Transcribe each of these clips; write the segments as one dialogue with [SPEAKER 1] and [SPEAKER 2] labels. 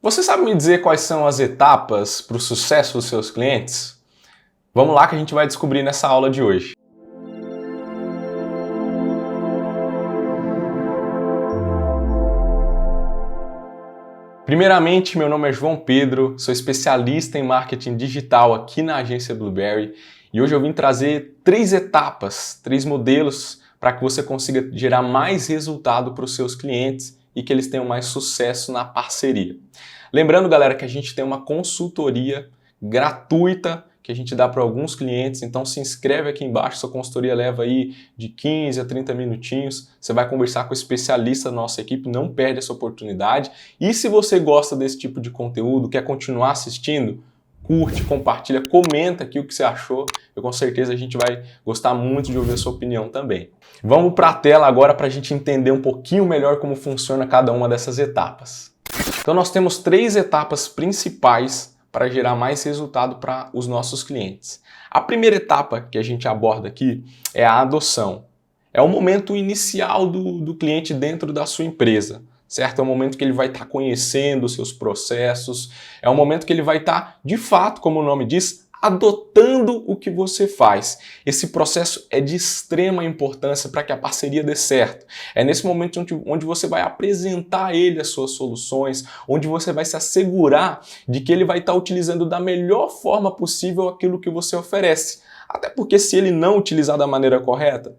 [SPEAKER 1] Você sabe me dizer quais são as etapas para o sucesso dos seus clientes? Vamos lá que a gente vai descobrir nessa aula de hoje. Primeiramente, meu nome é João Pedro, sou especialista em marketing digital aqui na agência Blueberry e hoje eu vim trazer 3 etapas, 3 modelos para que você consiga gerar mais resultado para os seus clientes e que eles tenham mais sucesso na parceria. Lembrando, galera, que a gente tem uma consultoria gratuita que a gente dá para alguns clientes, então se inscreve aqui embaixo, sua consultoria leva aí de 15 a 30 minutinhos, você vai conversar com o especialista da nossa equipe, não perde essa oportunidade. E se você gosta desse tipo de conteúdo, quer continuar assistindo, curte, compartilha, comenta aqui o que você achou, eu com certeza a gente vai gostar muito de ouvir a sua opinião também. Vamos para a tela agora para a gente entender um pouquinho melhor como funciona cada uma dessas etapas. Então nós temos 3 etapas principais para gerar mais resultado para os nossos clientes. A primeira etapa que a gente aborda aqui é a adoção. É o momento inicial do cliente dentro da sua empresa, certo? É o momento que ele vai estar conhecendo os seus processos, é o momento que ele vai estar, de fato, como o nome diz, adotando o que você faz. Esse processo é de extrema importância para que a parceria dê certo. É nesse momento onde você vai apresentar a ele as suas soluções, onde você vai se assegurar de que ele vai estar utilizando da melhor forma possível aquilo que você oferece. Até porque se ele não utilizar da maneira correta,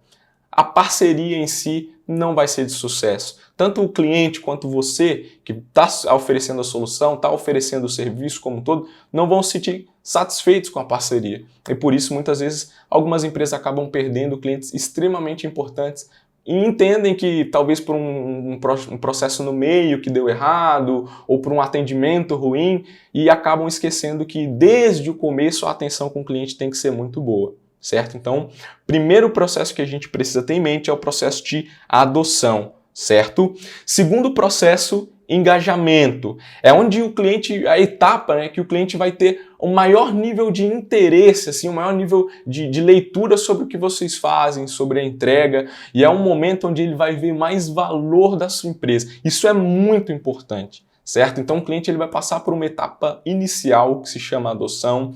[SPEAKER 1] a parceria em si não vai ser de sucesso. Tanto o cliente quanto você, que está oferecendo a solução, está oferecendo o serviço como um todo, não vão se sentir satisfeitos com a parceria. E por isso, muitas vezes, algumas empresas acabam perdendo clientes extremamente importantes e entendem que talvez por um processo no meio que deu errado ou por um atendimento ruim e acabam esquecendo que desde o começo a atenção com o cliente tem que ser muito boa. Certo? Então, primeiro processo que a gente precisa ter em mente é o processo de adoção, certo? Segundo processo, engajamento. É onde o cliente, a etapa, que o cliente vai ter um maior nível de interesse, assim, um maior nível de leitura sobre o que vocês fazem, sobre a entrega, e é um momento onde ele vai ver mais valor da sua empresa. Isso é muito importante, certo? Então, o cliente ele vai passar por uma etapa inicial que se chama adoção,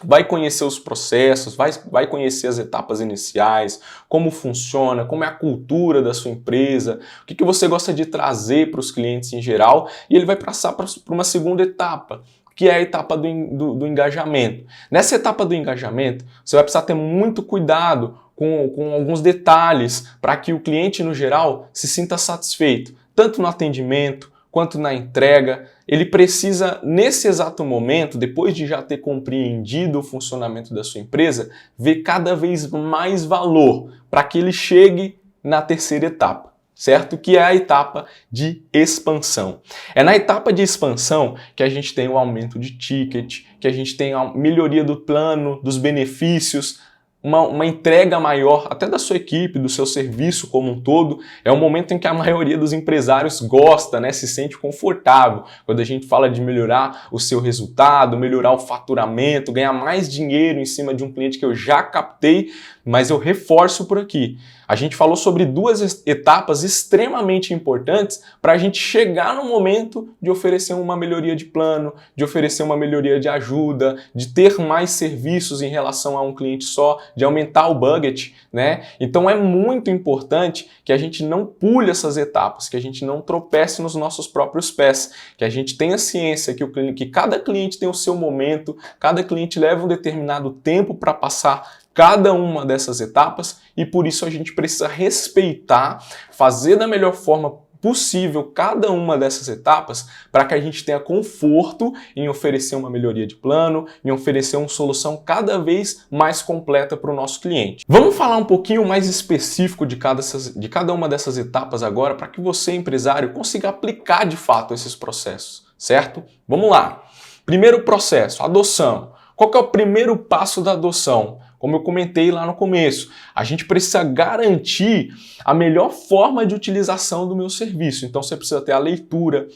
[SPEAKER 1] vai conhecer os processos, vai conhecer as etapas iniciais, como funciona, como é a cultura da sua empresa, o que você gosta de trazer para os clientes em geral, e ele vai passar para uma segunda etapa, que é a etapa do engajamento. Nessa etapa do engajamento, você vai precisar ter muito cuidado com alguns detalhes para que o cliente, no geral, se sinta satisfeito, tanto no atendimento, quanto na entrega. Ele precisa, nesse exato momento, depois de já ter compreendido o funcionamento da sua empresa, ver cada vez mais valor para que ele chegue na terceira etapa, certo? Que é a etapa de expansão. É na etapa de expansão que a gente tem o aumento de ticket, que a gente tem a melhoria do plano, dos benefícios, uma entrega maior até da sua equipe, do seu serviço como um todo. É um momento em que a maioria dos empresários gosta, né, se sente confortável. Quando a gente fala de melhorar o seu resultado, melhorar o faturamento, ganhar mais dinheiro em cima de um cliente que eu já captei, mas eu reforço por aqui. A gente falou sobre 2 etapas extremamente importantes para a gente chegar no momento de oferecer uma melhoria de plano, de oferecer uma melhoria de ajuda, de ter mais serviços em relação a um cliente só, de aumentar o budget, né? Então é muito importante que a gente não pule essas etapas, que a gente não tropece nos nossos próprios pés, que a gente tenha ciência que cada cliente tem o seu momento, cada cliente leva um determinado tempo para passar cada uma dessas etapas e por isso a gente precisa respeitar, fazer da melhor forma possível cada uma dessas etapas para que a gente tenha conforto em oferecer uma melhoria de plano, em oferecer uma solução cada vez mais completa para o nosso cliente. Vamos falar um pouquinho mais específico de cada uma dessas etapas agora para que você, empresário, consiga aplicar de fato esses processos, certo? Vamos lá. Primeiro processo, adoção. Qual que é o primeiro passo da adoção? Como eu comentei lá no começo, a gente precisa garantir a melhor forma de utilização do meu serviço. Então você precisa ter a leitura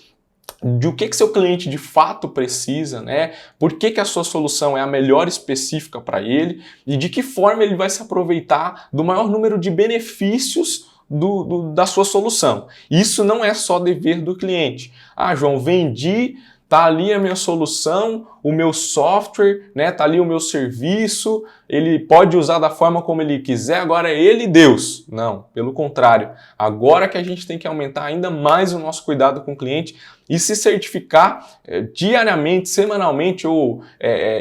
[SPEAKER 1] de o que seu cliente de fato precisa, né? Por que a sua solução é a melhor específica para ele e de que forma ele vai se aproveitar do maior número de benefícios da sua solução. Isso não é só dever do cliente. Ah, João, vendi Tá ali a minha solução, o meu software, né? Tá ali o meu serviço, ele pode usar da forma como ele quiser, agora é ele e Deus. Não, pelo contrário. Agora que a gente tem que aumentar ainda mais o nosso cuidado com o cliente e se certificar diariamente, semanalmente ou,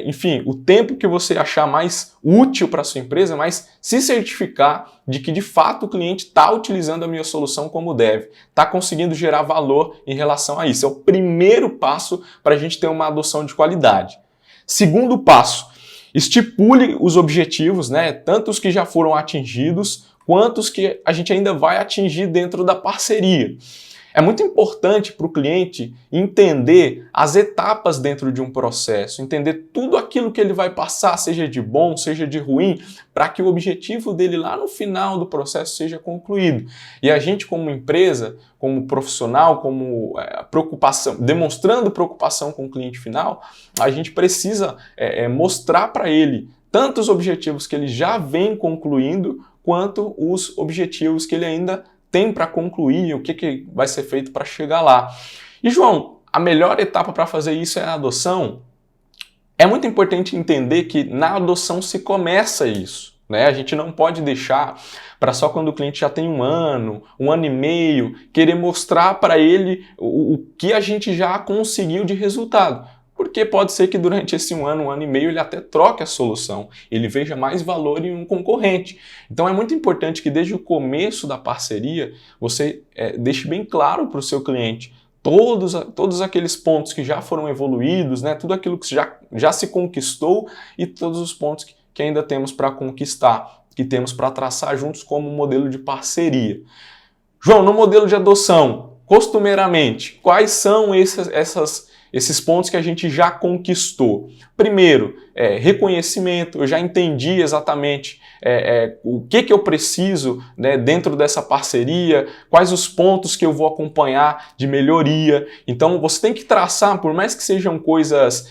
[SPEAKER 1] enfim, o tempo que você achar mais útil para a sua empresa, mas se certificar de que de fato o cliente está utilizando a minha solução como deve, está conseguindo gerar valor em relação a isso. É o primeiro passo para a gente ter uma adoção de qualidade. Segundo passo, estipule os objetivos, né? Tanto os que já foram atingidos, quanto os que a gente ainda vai atingir dentro da parceria. É muito importante para o cliente entender as etapas dentro de um processo, entender tudo aquilo que ele vai passar, seja de bom, seja de ruim, para que o objetivo dele lá no final do processo seja concluído. E a gente, como empresa, como profissional, como preocupação, demonstrando preocupação com o cliente final, a gente precisa mostrar para ele tanto os objetivos que ele já vem concluindo, quanto os objetivos que ele ainda tem para concluir, o que vai ser feito para chegar lá. E João, a melhor etapa para fazer isso é a adoção? É muito importante entender que na adoção se começa isso, né? A gente não pode deixar para só quando o cliente já tem um ano e meio, querer mostrar para ele o que a gente já conseguiu de resultado. Porque pode ser que durante esse um ano e meio, ele até troque a solução, ele veja mais valor em um concorrente. Então é muito importante que desde o começo da parceria, você deixe bem claro para o seu cliente todos aqueles pontos que já foram evoluídos, né? Tudo aquilo que já se conquistou e todos os pontos que ainda temos para conquistar, que temos para traçar juntos como modelo de parceria. João, no modelo de adoção, costumeiramente, quais são esses pontos que a gente já conquistou? Primeiro, reconhecimento. Eu já entendi exatamente o que eu preciso, né, dentro dessa parceria, quais os pontos que eu vou acompanhar de melhoria. Então você tem que traçar, por mais que sejam coisas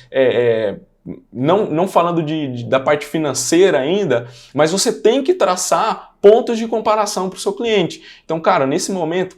[SPEAKER 1] não falando da parte financeira ainda, mas você tem que traçar pontos de comparação para o seu cliente. Então, cara, nesse momento,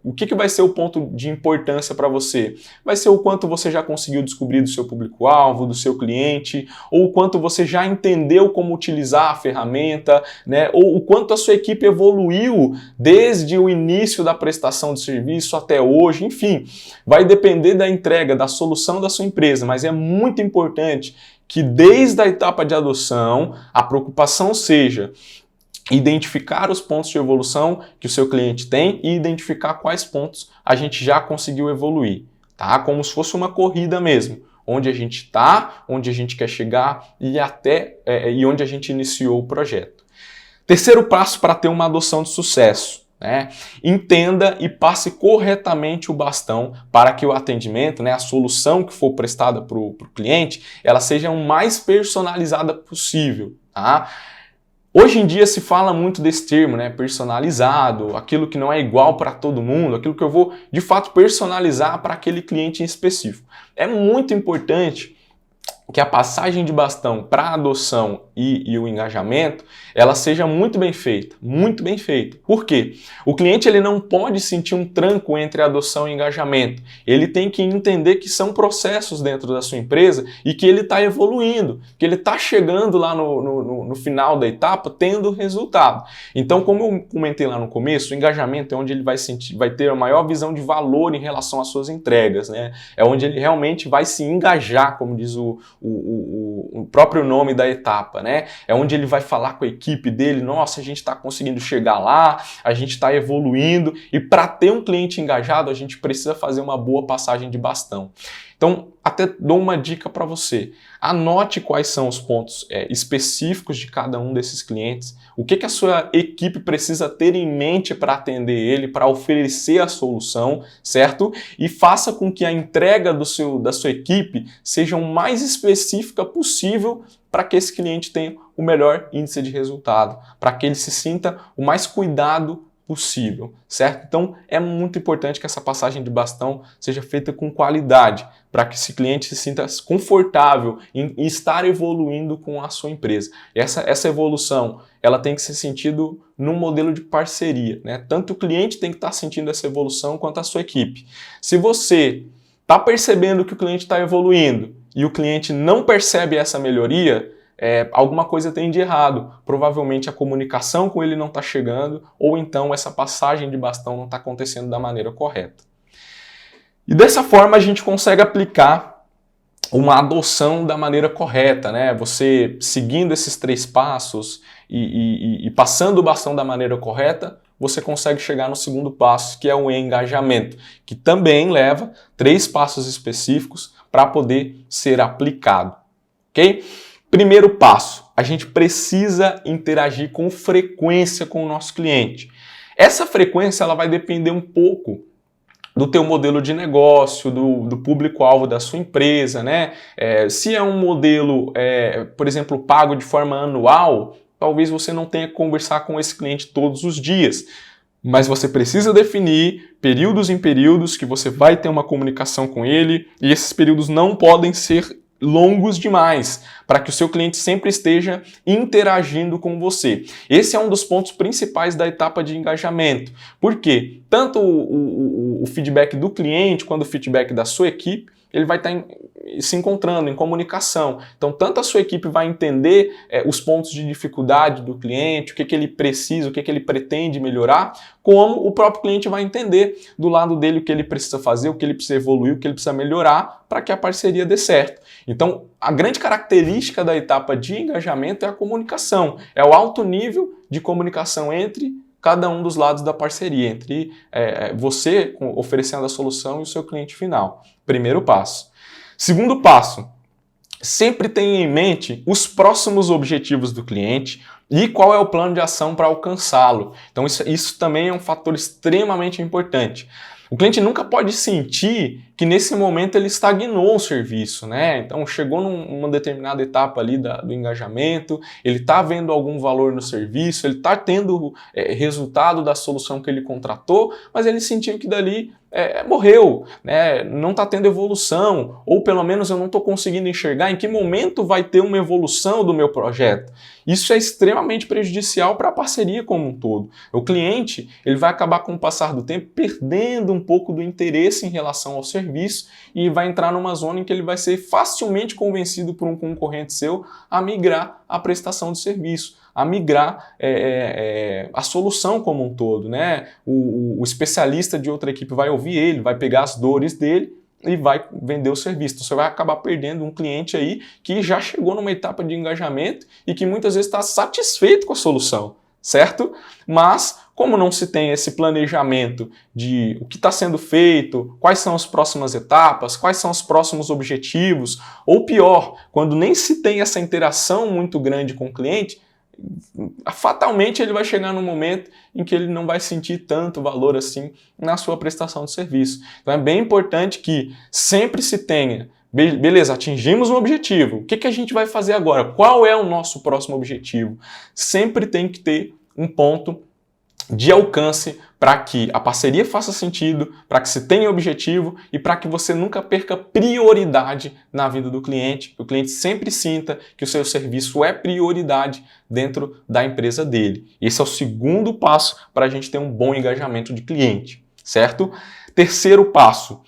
[SPEAKER 1] o que vai ser o ponto de importância para você? Vai ser o quanto você já conseguiu descobrir do seu público-alvo, do seu cliente, ou o quanto você já entendeu como utilizar a ferramenta, né? Ou o quanto a sua equipe evoluiu desde o início da prestação de serviço até hoje, enfim. Vai depender da entrega, da solução da sua empresa, mas é muito importante que desde a etapa de adoção, a preocupação seja identificar os pontos de evolução que o seu cliente tem e identificar quais pontos a gente já conseguiu evoluir, tá? Como se fosse uma corrida mesmo, onde a gente está, onde a gente quer chegar e onde a gente iniciou o projeto. Terceiro passo para ter uma adoção de sucesso, né? Entenda e passe corretamente o bastão para que o atendimento, né, a solução que for prestada para o cliente, ela seja o mais personalizada possível, tá? Hoje em dia se fala muito desse termo, né, personalizado, aquilo que não é igual para todo mundo, aquilo que eu vou de fato personalizar para aquele cliente em específico. É muito importante que a passagem de bastão para a adoção e o engajamento, ela seja muito bem feita, muito bem feita. Por quê? O cliente ele não pode sentir um tranco entre adoção e engajamento. Ele tem que entender que são processos dentro da sua empresa e que ele está evoluindo, que ele está chegando lá no final da etapa tendo resultado. Então, como eu comentei lá no começo, o engajamento é onde ele vai ter a maior visão de valor em relação às suas entregas, né? É onde ele realmente vai se engajar, como diz o próprio nome da etapa, né? É onde ele vai falar com a equipe dele, nossa, a gente está conseguindo chegar lá, a gente está evoluindo, e para ter um cliente engajado, a gente precisa fazer uma boa passagem de bastão. Então, até dou uma dica para você. Anote quais são os pontos específicos de cada um desses clientes, o que a sua equipe precisa ter em mente para atender ele, para oferecer a solução, certo? E faça com que a entrega da sua equipe seja o mais específica possível para que esse cliente tenha o melhor índice de resultado, para que ele se sinta o mais cuidado possível, certo? Então é muito importante que essa passagem de bastão seja feita com qualidade, para que esse cliente se sinta confortável em estar evoluindo com a sua empresa. E essa evolução, ela tem que ser sentida num modelo de parceria, né? Tanto o cliente tem que estar sentindo essa evolução quanto a sua equipe. Se você está percebendo que o cliente está evoluindo e o cliente não percebe essa melhoria, alguma coisa tem de errado. Provavelmente a comunicação com ele não está chegando, ou então essa passagem de bastão não está acontecendo da maneira correta. E dessa forma a gente consegue aplicar uma adoção da maneira correta, né? Você seguindo esses 3 passos e passando o bastão da maneira correta, você consegue chegar no segundo passo, que é o engajamento, que também leva 3 passos específicos para poder ser aplicado, ok? Primeiro passo, a gente precisa interagir com frequência com o nosso cliente. Essa frequência ela vai depender um pouco do teu modelo de negócio, do público-alvo da sua empresa, né? Se é um modelo, por exemplo, pago de forma anual, talvez você não tenha que conversar com esse cliente todos os dias. Mas você precisa definir períodos em períodos que você vai ter uma comunicação com ele, e esses períodos não podem ser longos demais, para que o seu cliente sempre esteja interagindo com você. Esse é um dos pontos principais da etapa de engajamento. Por quê? Tanto o feedback do cliente quanto o feedback da sua equipe, ele vai estar se encontrando em comunicação. Então, tanto a sua equipe vai entender os pontos de dificuldade do cliente, o que ele precisa, o que ele pretende melhorar, como o próprio cliente vai entender do lado dele o que ele precisa fazer, o que ele precisa evoluir, o que ele precisa melhorar para que a parceria dê certo. Então, a grande característica da etapa de engajamento é a comunicação, é o alto nível de comunicação entre cada um dos lados da parceria, entre você oferecendo a solução e o seu cliente final. Primeiro passo. Segundo passo, sempre tenha em mente os próximos objetivos do cliente e qual é o plano de ação para alcançá-lo. Então isso também é um fator extremamente importante. O cliente nunca pode sentir que nesse momento ele estagnou o serviço, né? Então chegou numa determinada etapa ali do engajamento, ele está vendo algum valor no serviço, ele está tendo resultado da solução que ele contratou, mas ele sentiu que dali morreu, né? Não está tendo evolução, ou pelo menos eu não estou conseguindo enxergar em que momento vai ter uma evolução do meu projeto. Isso é extremamente prejudicial para a parceria como um todo. O cliente ele vai acabar com o passar do tempo perdendo um pouco do interesse em relação ao serviço e vai entrar numa zona em que ele vai ser facilmente convencido por um concorrente seu a migrar a prestação de serviço, a migrar a solução como um todo, né? O especialista de outra equipe vai ouvir ele, vai pegar as dores dele e vai vender o serviço. Então, você vai acabar perdendo um cliente aí que já chegou numa etapa de engajamento e que muitas vezes está satisfeito com a solução, certo? Mas, como não se tem esse planejamento de o que está sendo feito, quais são as próximas etapas, quais são os próximos objetivos, ou pior, quando nem se tem essa interação muito grande com o cliente, fatalmente ele vai chegar num momento em que ele não vai sentir tanto valor assim na sua prestação de serviço. Então é bem importante que sempre se tenha, beleza, atingimos um objetivo, o que a gente vai fazer agora? Qual é o nosso próximo objetivo? Sempre tem que ter um ponto de alcance para que a parceria faça sentido, para que se tenha objetivo e para que você nunca perca prioridade na vida do cliente, que o cliente sempre sinta que o seu serviço é prioridade dentro da empresa dele. Esse é o segundo passo para a gente ter um bom engajamento de cliente, certo? Terceiro passo,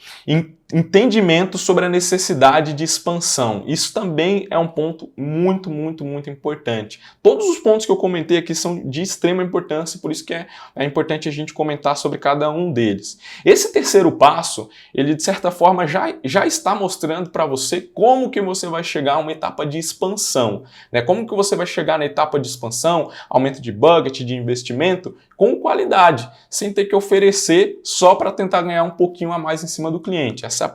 [SPEAKER 1] entendimento sobre a necessidade de expansão. Isso também é um ponto muito, muito, muito importante. Todos os pontos que eu comentei aqui são de extrema importância, por isso que é importante a gente comentar sobre cada um deles. Esse terceiro passo, ele de certa forma já está mostrando para você como que você vai chegar a uma etapa de expansão, né? Como que você vai chegar na etapa de expansão, aumento de budget, de investimento, com qualidade, sem ter que oferecer só para tentar ganhar um pouquinho a mais em cima do cliente. Essa é a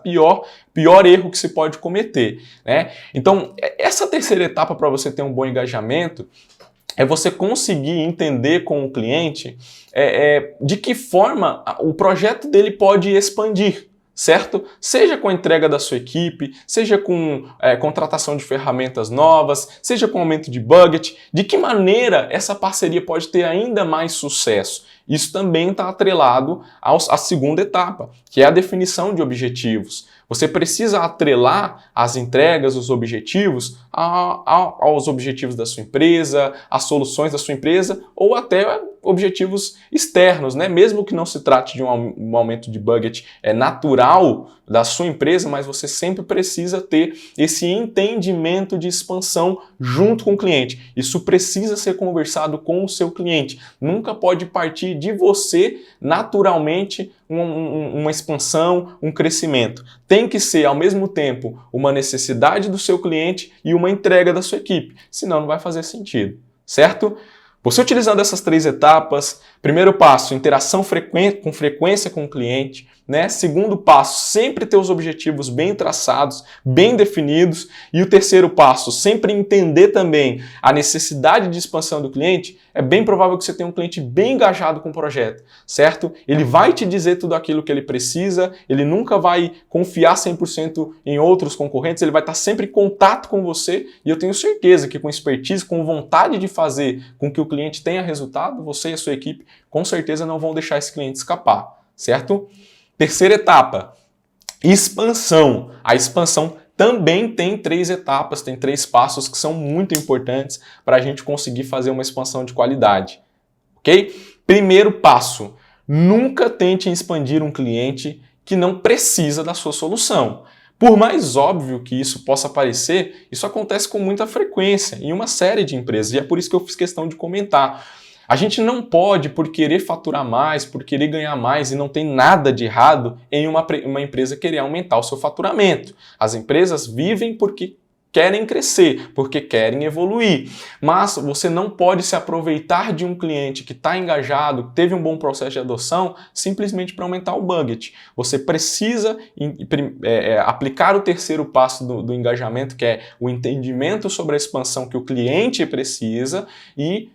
[SPEAKER 1] pior erro que se pode cometer, né? Então, essa terceira etapa para você ter um bom engajamento é você conseguir entender com o cliente de que forma o projeto dele pode expandir, certo? Seja com a entrega da sua equipe, seja com contratação de ferramentas novas, seja com aumento de budget, de que maneira essa parceria pode ter ainda mais sucesso. Isso também está atrelado à segunda etapa, que é a definição de objetivos. Você precisa atrelar as entregas, os objetivos, aos objetivos da sua empresa, às soluções da sua empresa ou até objetivos externos, né? Mesmo que não se trate de um aumento de budget natural da sua empresa, mas você sempre precisa ter esse entendimento de expansão junto com o cliente. Isso precisa ser conversado com o seu cliente. Nunca pode partir de você naturalmente uma expansão, um crescimento. Tem que ser, ao mesmo tempo, uma necessidade do seu cliente e uma entrega da sua equipe. Senão não vai fazer sentido, certo? Você utilizando essas 3 etapas, primeiro passo, interação com frequência com o cliente, né? Segundo passo, sempre ter os objetivos bem traçados, bem definidos. E o terceiro passo, sempre entender também a necessidade de expansão do cliente. É bem provável que você tenha um cliente bem engajado com o projeto, certo? Ele vai te dizer tudo aquilo que ele precisa, ele nunca vai confiar 100% em outros concorrentes, ele vai estar sempre em contato com você e eu tenho certeza que com expertise, com vontade de fazer com que o cliente tenha resultado, você e a sua equipe com certeza não vão deixar esse cliente escapar, certo? Terceira etapa, expansão. A expansão também tem 3 etapas, tem 3 passos que são muito importantes para a gente conseguir fazer uma expansão de qualidade, ok? Primeiro passo, nunca tente expandir um cliente que não precisa da sua solução. Por mais óbvio que isso possa parecer, isso acontece com muita frequência em uma série de empresas e é por isso que eu fiz questão de comentar. A gente não pode, por querer faturar mais, por querer ganhar mais, e não tem nada de errado em uma empresa querer aumentar o seu faturamento. As empresas vivem porque querem crescer, porque querem evoluir. Mas você não pode se aproveitar de um cliente que está engajado, que teve um bom processo de adoção, simplesmente para aumentar o budget. Você precisa aplicar o terceiro passo do engajamento, que é o entendimento sobre a expansão que o cliente precisa e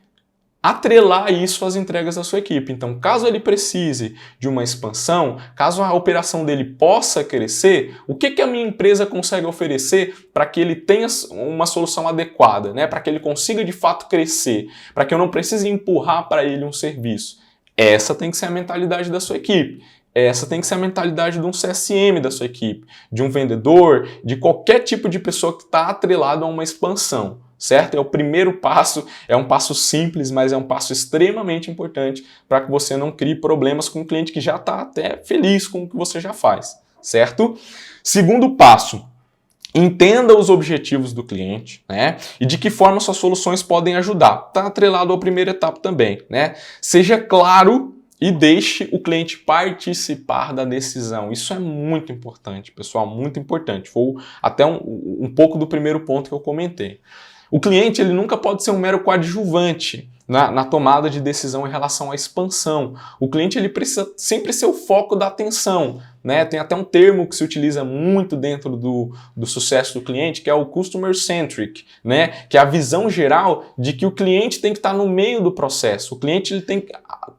[SPEAKER 1] atrelar isso às entregas da sua equipe. Então, caso ele precise de uma expansão, caso a operação dele possa crescer, o que a minha empresa consegue oferecer para que ele tenha uma solução adequada, né? Para que ele consiga de fato crescer, para que eu não precise empurrar para ele um serviço. Essa tem que ser a mentalidade da sua equipe. Essa tem que ser a mentalidade de um CSM da sua equipe, de um vendedor, de qualquer tipo de pessoa que está atrelado a uma expansão. Certo? É o primeiro passo, é um passo simples, mas é um passo extremamente importante para que você não crie problemas com o cliente que já está até feliz com o que você já faz, certo? Segundo passo, entenda os objetivos do cliente, né? E de que forma suas soluções podem ajudar. Está atrelado à primeira etapa também, né? Seja claro e deixe o cliente participar da decisão. Isso é muito importante, pessoal, muito importante. Foi até um pouco do primeiro ponto que eu comentei. O cliente ele nunca pode ser um mero coadjuvante na tomada de decisão em relação à expansão. O cliente ele precisa sempre ser o foco da atenção, né? Tem até um termo que se utiliza muito dentro do sucesso do cliente, que é o Customer Centric, né? Que é a visão geral de que o cliente tem que estar no meio do processo. O cliente ele tem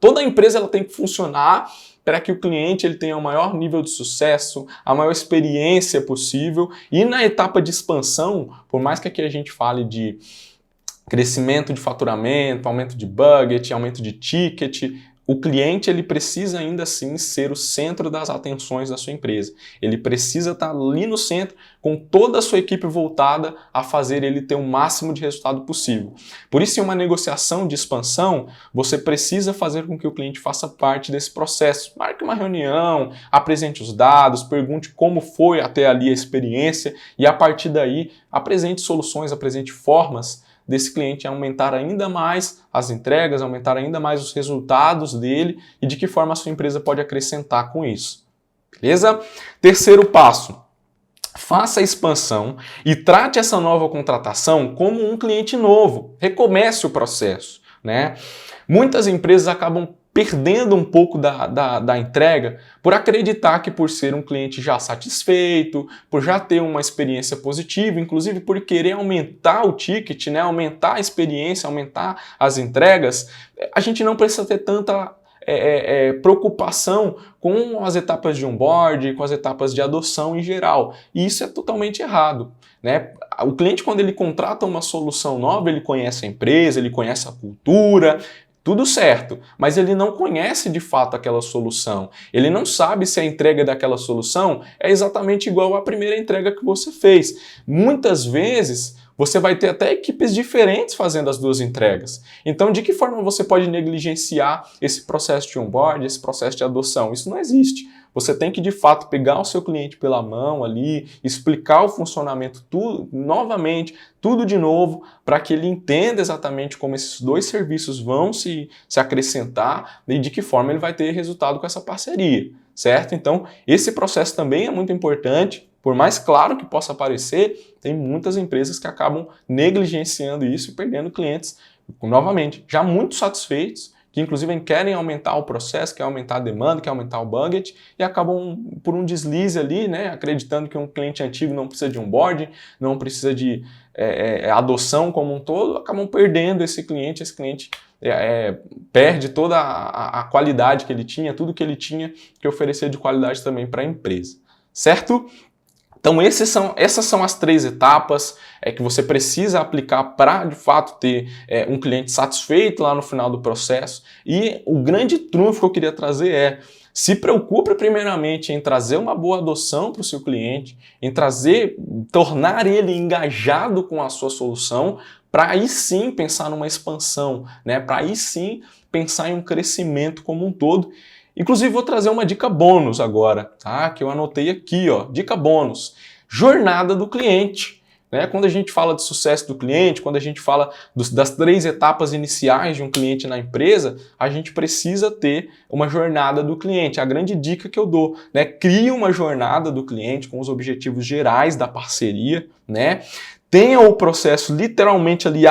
[SPEAKER 1] toda a empresa ela tem que funcionar para que o cliente ele tenha o maior nível de sucesso, a maior experiência possível. E na etapa de expansão, por mais que aqui a gente fale de crescimento de faturamento, aumento de budget, aumento de ticket, o cliente ele precisa ainda assim ser o centro das atenções da sua empresa. Ele precisa estar ali no centro com toda a sua equipe voltada a fazer ele ter o máximo de resultado possível. Por isso, em uma negociação de expansão, você precisa fazer com que o cliente faça parte desse processo. Marque uma reunião, apresente os dados, pergunte como foi até ali a experiência e a partir daí apresente soluções, apresente formas desse cliente aumentar ainda mais as entregas, aumentar ainda mais os resultados dele e de que forma a sua empresa pode acrescentar com isso. Beleza? Terceiro passo. Faça a expansão e trate essa nova contratação como um cliente novo. Recomece o processo, né? Muitas empresas acabam perdendo um pouco da entrega por acreditar que por ser um cliente já satisfeito, por já ter uma experiência positiva, inclusive por querer aumentar o ticket, né, aumentar a experiência, aumentar as entregas, a gente não precisa ter tanta preocupação com as etapas de onboard, com as etapas de adoção em geral. E isso é totalmente errado, né? O cliente, quando ele contrata uma solução nova, ele conhece a empresa, ele conhece a cultura, tudo certo, mas ele não conhece de fato aquela solução. Ele não sabe se a entrega daquela solução é exatamente igual à primeira entrega que você fez. Muitas vezes você vai ter até equipes diferentes fazendo as duas entregas. Então, de que forma você pode negligenciar esse processo de onboard, esse processo de adoção? Isso não existe. Você tem que, de fato, pegar o seu cliente pela mão ali, explicar o funcionamento novamente, tudo de novo, para que ele entenda exatamente como esses dois serviços vão se acrescentar e de que forma ele vai ter resultado com essa parceria, certo? Então, esse processo também é muito importante. Por mais claro que possa parecer, tem muitas empresas que acabam negligenciando isso e perdendo clientes, novamente, já muito satisfeitos, que inclusive querem aumentar o processo, querem aumentar a demanda, querem aumentar o budget e acabam por um deslize ali, né, acreditando que um cliente antigo não precisa de onboarding, não precisa de adoção como um todo, acabam perdendo esse cliente perde toda a qualidade que ele tinha, tudo que ele tinha que oferecer de qualidade também para a empresa, certo? Então essas são as 3 etapas que você precisa aplicar para, de fato, ter um cliente satisfeito lá no final do processo. E o grande trunfo que eu queria trazer se preocupe primeiramente em trazer uma boa adoção para o seu cliente, em tornar ele engajado com a sua solução, para aí sim pensar numa expansão, né? Para aí sim pensar em um crescimento como um todo. Inclusive, vou trazer uma dica bônus agora, tá? Que eu anotei aqui, ó. Dica bônus. Jornada do cliente. Né? Quando a gente fala de sucesso do cliente, quando a gente fala das 3 etapas iniciais de um cliente na empresa, a gente precisa ter uma jornada do cliente. A grande dica que eu dou, né? Crie uma jornada do cliente com os objetivos gerais da parceria, né? Tenha o processo literalmente ali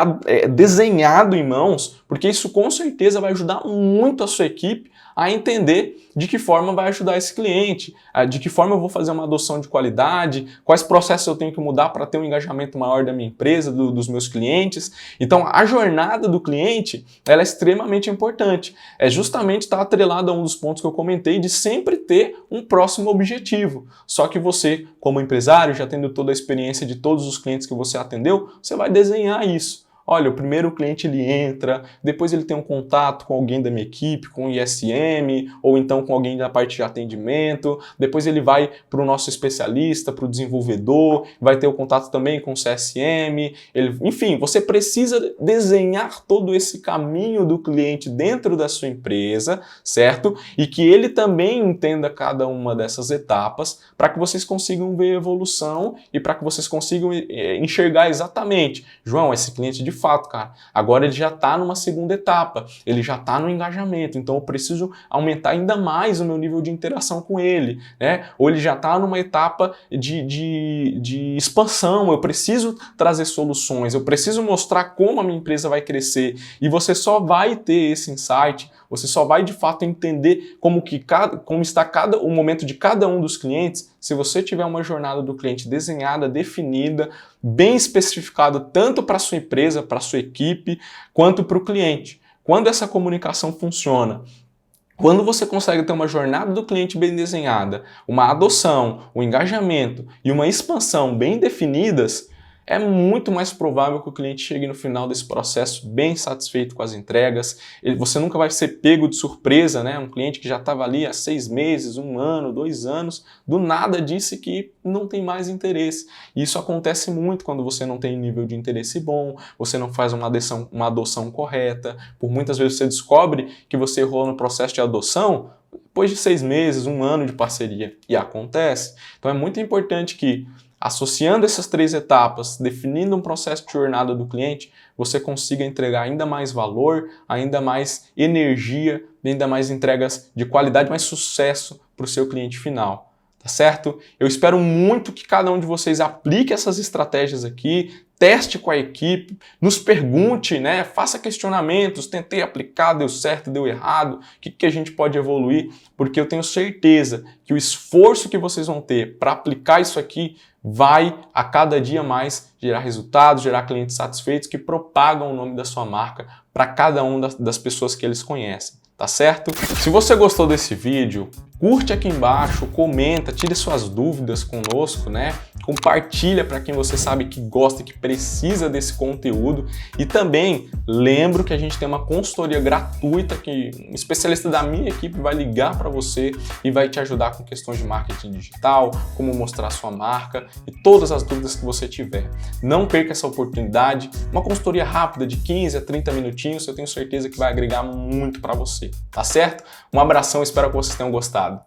[SPEAKER 1] desenhado em mãos, porque isso com certeza vai ajudar muito a sua equipe a entender de que forma vai ajudar esse cliente, de que forma eu vou fazer uma adoção de qualidade, quais processos eu tenho que mudar para ter um engajamento maior da minha empresa, dos meus clientes. Então, a jornada do cliente ela é extremamente importante. É justamente estar atrelado a um dos pontos que eu comentei de sempre ter um próximo objetivo. Só que você, como empresário, já tendo toda a experiência de todos os clientes que você atendeu, você vai desenhar isso. Olha, o primeiro cliente ele entra, depois ele tem um contato com alguém da minha equipe, com o ISM, ou então com alguém da parte de atendimento, depois ele vai para o nosso especialista, para o desenvolvedor, vai ter o contato também com o CSM, enfim, você precisa desenhar todo esse caminho do cliente dentro da sua empresa, certo? E que ele também entenda cada uma dessas etapas para que vocês consigam ver a evolução e para que vocês consigam enxergar exatamente, João, esse cliente de fato, cara, agora ele já está numa segunda etapa, ele já está no engajamento, então eu preciso aumentar ainda mais o meu nível de interação com ele, né? Ou ele já está numa etapa de expansão, eu preciso trazer soluções, eu preciso mostrar como a minha empresa vai crescer, e você só vai ter esse insight, você só vai de fato entender como está o momento de cada um dos clientes se você tiver uma jornada do cliente desenhada, definida, bem especificada tanto para a sua empresa, para a sua equipe, quanto para o cliente. Quando essa comunicação funciona, quando você consegue ter uma jornada do cliente bem desenhada, uma adoção, um engajamento e uma expansão bem definidas, é muito mais provável que o cliente chegue no final desse processo bem satisfeito com as entregas. Você nunca vai ser pego de surpresa, né? Um cliente que já estava ali há 6 meses, 1 ano, 2 anos, do nada disse que não tem mais interesse. E isso acontece muito quando você não tem nível de interesse bom, você não faz uma adoção correta. Por muitas vezes você descobre que você errou no processo de adoção depois de 6 meses, 1 ano de parceria. E acontece. Então é muito importante que, associando essas 3 etapas, definindo um processo de jornada do cliente, você consiga entregar ainda mais valor, ainda mais energia, ainda mais entregas de qualidade, mais sucesso para o seu cliente final. Tá certo? Eu espero muito que cada um de vocês aplique essas estratégias aqui, teste com a equipe, nos pergunte, né? Faça questionamentos, tentei aplicar, deu certo, deu errado, o que a gente pode evoluir, porque eu tenho certeza que o esforço que vocês vão ter para aplicar isso aqui vai a cada dia mais gerar resultados, gerar clientes satisfeitos que propagam o nome da sua marca para cada uma das pessoas que eles conhecem. Tá certo? Se você gostou desse vídeo, curte aqui embaixo, comenta, tire suas dúvidas conosco, né? compartilha para quem você sabe que gosta e que precisa desse conteúdo. E também lembro que a gente tem uma consultoria gratuita que um especialista da minha equipe vai ligar para você e vai te ajudar com questões de marketing digital, como mostrar sua marca e todas as dúvidas que você tiver. Não perca essa oportunidade, uma consultoria rápida de 15 a 30 minutinhos, eu tenho certeza que vai agregar muito para você, tá certo? Um abração, espero que vocês tenham gostado.